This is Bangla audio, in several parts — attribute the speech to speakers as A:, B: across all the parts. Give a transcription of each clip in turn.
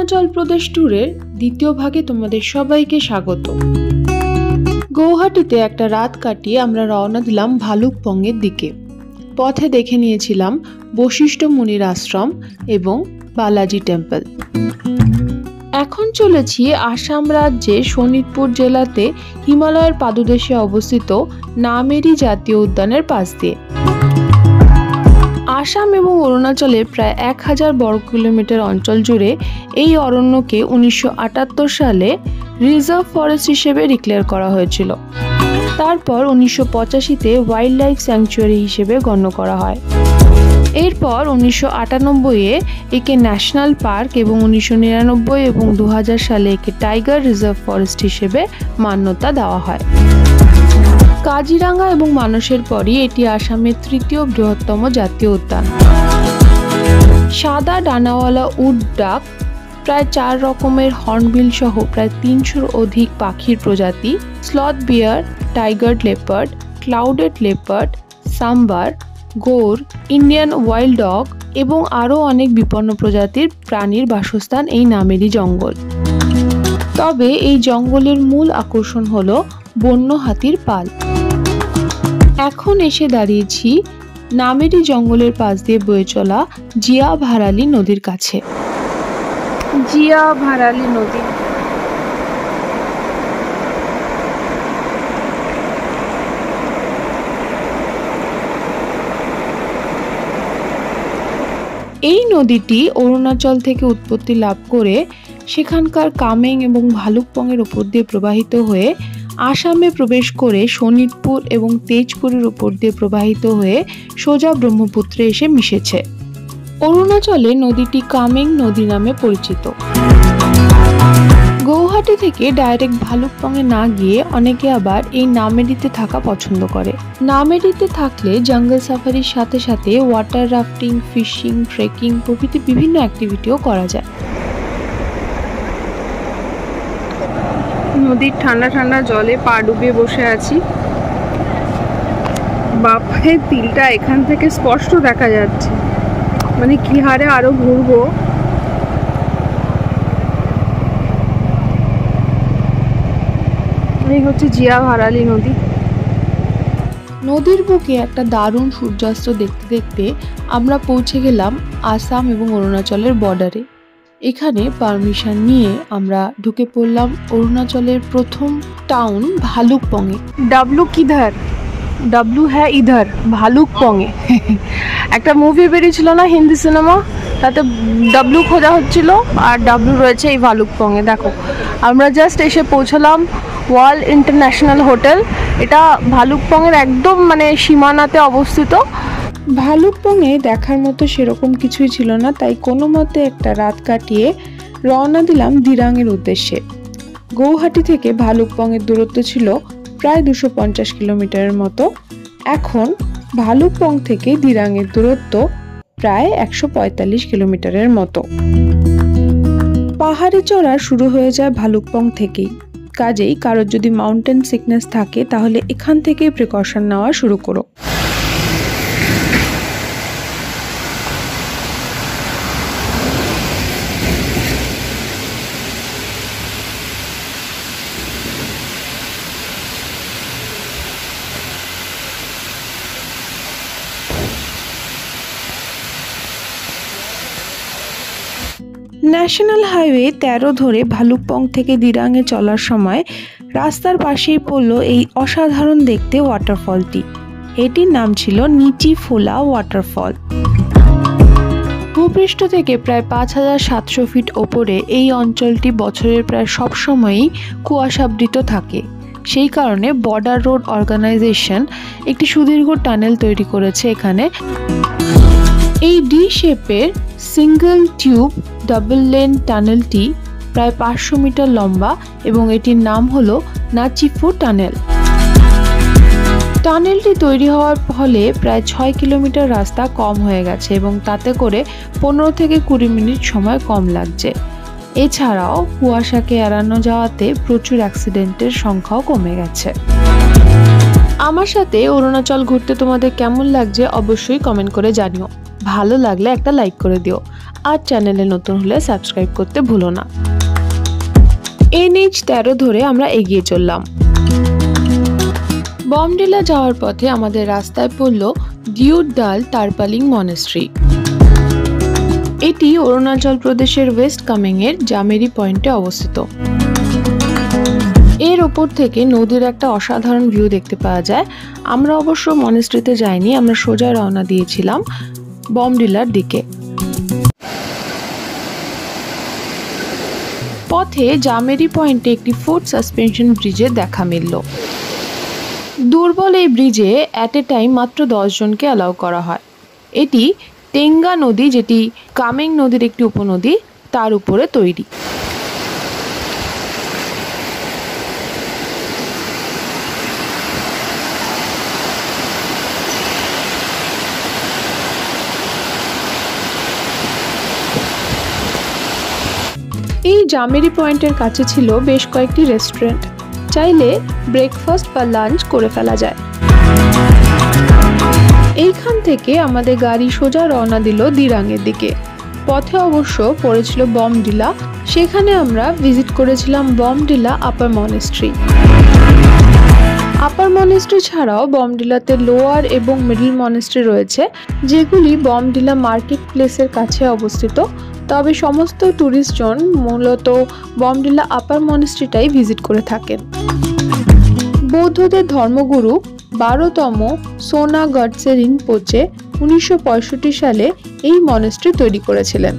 A: অরুণাচল প্রদেশ ট্যুরের দ্বিতীয় ভাগে তোমাদের সবাইকে স্বাগত। গৌহাটিতে একটা রাত কাটিয়ে আমরা রওনা দিলাম ভালুকপংয়ের দিকে। পথে দেখে নিয়েছিলাম বশিষ্ঠ মুনির আশ্রম এবং বালাজি টেম্পল। এখন চলেছি আসাম রাজ্যের শোণিতপুর জেলাতে হিমালয়ের পাদদেশে অবস্থিত নামেরি জাতীয় উদ্যানের পাশ দিয়ে। আসাম এবং অরুণাচলের প্রায় 1000 বর্গ কিলোমিটার অঞ্চল জুড়ে এই অরণ্যকে 1978 সালে রিজার্ভ ফরেস্ট হিসেবে ডিক্লেয়ার করা হয়েছিল। তারপর 1985-তে ওয়াইল্ড লাইফ স্যাংচুয়ারি হিসেবে গণ্য করা হয়। এরপর 1998-এ একে ন্যাশনাল পার্ক এবং 1999 এবং 2000 সালে একে টাইগার রিজার্ভ ফরেস্ট হিসেবে মান্যতা দেওয়া হয়। কাজিরাঙ্গা এবং মানসের পরই এটি আসামের তৃতীয় বৃহত্তম জাতীয় উদ্যান। সাদা ডানাওয়ালা উড ডাক, প্রায় 4 রকমের হর্নবিল সহ প্রায় 300-র অধিক পাখির প্রজাতি, sloth bear, tiger leopard, clouded leopard, sambar, gaur, Indian wild dog এবং আরও অনেক বিপন্ন প্রজাতির প্রাণীর বাসস্থান এই নামেরি জঙ্গল। তবে এই জঙ্গলের মূল আকর্ষণ হলো বন্য হাতির পাল। এখন এসে দাঁড়িয়েছি নামেরি জঙ্গলের পাশ দিয়ে বয়ে চলা জিয়া ভারালি নদীর কাছে। জিয়া ভারালি নদী এই নদীটি অরুণাচল থেকে উৎপত্তি লাভ করে সেখানকার কামেং এবং ভালুকপংয়ের উপর দিয়ে প্রবাহিত হয়ে আসামে প্রবেশ করে শোণিতপুর এবং তেজপুরের উপর দিয়ে প্রবাহিত হয়ে সোজা ব্রহ্মপুত্রে এসে মিশেছে। অরুণাচলে নদীটি কামেং নদী নামে পরিচিত। গৌহাটি থেকে ডাইরেক্ট ভালুকপংয়ে না গিয়ে অনেকে আবার এই নামেরিতে থাকা পছন্দ করে। নামেরিতে থাকলে জঙ্গল সাফারির সাথে সাথে ওয়াটার রাফটিং, ফিশিং, ট্রেকিং প্রভৃতি বিভিন্ন অ্যাক্টিভিটিও করা যায়। নদীর ঠান্ডা ঠান্ডা জলে পা ডুবিয়ে বসে আছি। বাপরে, তিলটা এখান থেকে স্পষ্ট দেখা যাচ্ছে, মানে কি হারে আরো ঘুরবো। এই হচ্ছে জিয়া ভারালি নদী। নদীর বুকে একটা দারুণ সূর্যাস্ত দেখতে দেখতে আমরা পৌঁছে গেলাম আসাম এবং অরুণাচলের বর্ডারে। এখানে পারমিশন নিয়ে আমরা ঢুকে পড়লাম অরুণাচলের প্রথম টাউন ভালুকপংয়ে। ডাব্লু কিধার? ডাব্লু হ্যাঁ ইধার, ভালুকপংয়ে। একটা মুভি বেরিয়েছিল না হিন্দি সিনেমা, তাতে ডাব্লু খোঁজা হচ্ছিল আর ডাব্লু রয়েছে এই ভালুকপংয়ে। দেখো, আমরা জাস্ট এসে পৌঁছলাম ওয়ার্ল্ড ইন্টারন্যাশনাল হোটেল। এটা ভালুকপংয়ের একদম মানে সীমানাতে অবস্থিত। ভালুকপংয়ে দেখার মতো সেরকম কিছুই ছিল না, তাই কোনো মতে একটা রাত কাটিয়ে রওনা দিলাম দিরাংয়ের উদ্দেশ্যে। গৌহাটি থেকে ভালুকপংয়ের দূরত্ব ছিল প্রায় 250 কিলোমিটারের মতো। এখন ভালুকপং থেকে দিরাংয়ের দূরত্ব প্রায় 145 কিলোমিটারের মতো। পাহাড়ে চড়া শুরু হয়ে যায় ভালুকপং থেকেই। কাজেই কারোর যদি মাউন্টেন সিকনেস থাকে তাহলে এখান থেকেই প্রিকশন নেওয়া শুরু করো। ন্যাশনাল হাইওয়ে 13 ধরে ভালুকপং থেকে দিরাংয়ে চলার সময় রাস্তার পাশেই পড়ল এই অসাধারণ দেখতে ওয়াটারফলটি। এটির নাম ছিল নিচি ফোলা ওয়াটারফল। ভূপৃষ্ঠ থেকে প্রায় 5700 ফিট ওপরে এই অঞ্চলটি বছরের প্রায় সব সময়ই কুয়াশাবৃত থাকে। সেই কারণে বর্ডার রোড অর্গানাইজেশন একটি সুদীর্ঘ টানেল তৈরি করেছে এখানে। এই ডি শেপের সিঙ্গেল টিউব ডাবল লেন টানেলটি প্রায় 500 মিটার লম্বা এবং এটির নাম হলো নাচিফু টানেল। টানেলটি তৈরি হওয়ার ফলে প্রায় 6 কিলোমিটার রাস্তা কম হয়ে গেছে এবং তাতে করে 15 থেকে 20 মিনিট সময় কম লাগছে। এছাড়াও কুয়াশাকে এড়ানো যাওয়াতে প্রচুর অ্যাক্সিডেন্টের সংখ্যাও কমে গেছে। আমার সাথে অরুণাচল ঘুরতে তোমাদের কেমন লাগছে অবশ্যই কমেন্ট করে জানিও। ভালো লাগলে একটা লাইক করে দিও। আর চ্যানেলে নতুন হলে সাবস্ক্রাইব করতে ভুলো না। NH 13 ধরে আমরা এগিয়ে চললাম। বমডিলা যাওয়ার পথে আমাদের রাস্তায় পড়ল ডিউডাল টারপালিং মনেস্ট্রি। এটি অরুণাচল প্রদেশের ওয়েস্ট কামেং এর জামেরি পয়েন্টে অবস্থিত। এর ওপর থেকে নদীর একটা অসাধারণ ভিউ দেখতে পাওয়া যায়। আমরা অবশ্য মনেস্ট্রিতে যাইনি, আমরা সোজা রওনা দিয়েছিলাম বমডিলার দিকে। পথে জামেরি পয়েন্টে একটি ফুট সাসপেনশন ব্রিজের দেখা মিলল। দুর্বল এই ব্রিজে অ্যাট এ টাইম মাত্র 10 জনকে অ্যালাউ করা হয়। এটি টেঙ্গা নদী, যেটি কামেং নদীর একটি উপনদী, তার উপরে তৈরি। এই জামেরি পয়েন্টের কাছে ছিল বেশ কয়েকটি রেস্টুরেন্ট, চাইলে ব্রেকফাস্ট বা লাঞ্চ করে ফেলা যায়। এইখান থেকে আমাদের গাড়ি সোজা রওনা দিল দিরাংয়ের দিকে। পথে অবশ্য পড়েছিল বমডিলা, সেখানে আমরা ভিজিট করেছিলাম বমডিলা আপার মনেস্ট্রি। আপার মনেস্ট্রি ছাড়াও বমডিলাতে লোয়ার এবং মিডল মনেস্ট্রি রয়েছে, যেগুলি বমডিলা মার্কেট প্লেসের কাছে অবস্থিত। তবে সমস্ত ট্যুরিস্টজন মূলত বমডিলা আপার মনেস্ট্রিটাই ভিজিট করে থাকেন। বৌদ্ধদের ধর্মগুরু 12তম সোনা গডসে রিনপোচে 1965 সালে এই মনেস্ট্রি তৈরি করেছিলেন।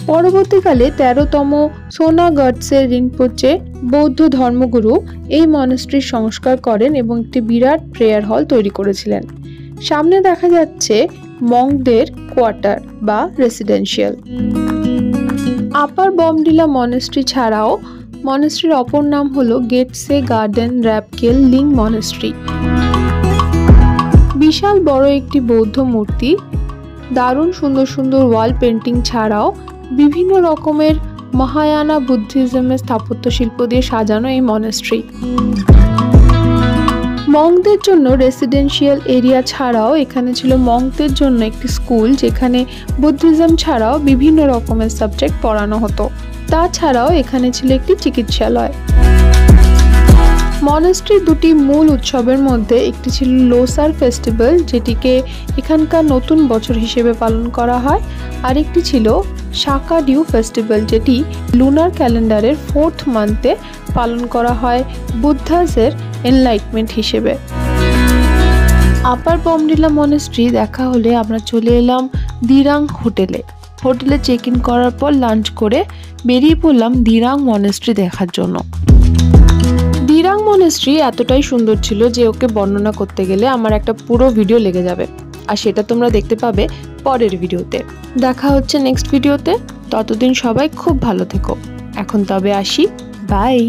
A: পরবর্তীকালে 13তম সোনা গডসে রিনপোচে বৌদ্ধ ধর্মগুরু এই মনেস্ট্রির সংস্কার করেন এবং একটি বিরাট প্রেয়ার হল তৈরি করেছিলেন। সামনে দেখা যাচ্ছে মঙ্কদের কোয়ার্টার বা রেসিডেন্সিয়াল। আপার বমডিলা মনেস্ট্রি ছাড়াও মনেস্ট্রির অপর নাম হলো গেটসে গার্ডেন র্যাপকেল লিং মনেস্ট্রি। বিশাল বড় একটি বৌদ্ধ মূর্তি, দারুণ সুন্দর সুন্দর ওয়াল পেন্টিং ছাড়াও বিভিন্ন রকমের মহায়ানা বুদ্ধিজমের স্থাপত্য শিল্প দিয়ে সাজানো এই মনেস্ট্রি। মঙ্কদের জন্য রেসিডেন্সিয়াল এরিয়া ছাড়াও এখানে ছিল মঙ্কদের জন্য একটি স্কুল, যেখানে বুদ্ধিজম ছাড়াও বিভিন্ন রকমের সাবজেক্ট পড়ানো হতো। তাছাড়াও এখানে ছিল একটি চিকিৎসালয়। মনেস্ট্রির দুটি মূল উৎসবের মধ্যে একটি ছিল লোসার ফেস্টিভ্যাল, যেটিকে এখানকার নতুন বছর হিসেবে পালন করা হয়, আর একটি ছিল শাকাডিউ ফেস্টিভ্যাল, যেটি লুনার ক্যালেন্ডারের 4th মান্থে পালন করা হয় বুদ্ধাজের এনলাইটমেন্ট হিসেবে। আপার বমডিলা মনেস্ট্রি দেখা হলে আমরা চলে এলাম দিরাং হোটেলে। হোটেলে চেক ইন করার পর লাঞ্চ করে বেরিয়ে পড়লাম দিরাং মনেস্ট্রি দেখার জন্য। দিরাং মনেস্ট্রি এতটাই সুন্দর ছিল যে ওকে বর্ণনা করতে গেলে আমার একটা পুরো ভিডিও লেগে যাবে, আর সেটা তোমরা দেখতে পাবে পরের ভিডিওতে। দেখা হচ্ছে নেক্সট ভিডিওতে, ততদিন সবাই খুব ভালো থেকো। এখন তবে আসি, বাই।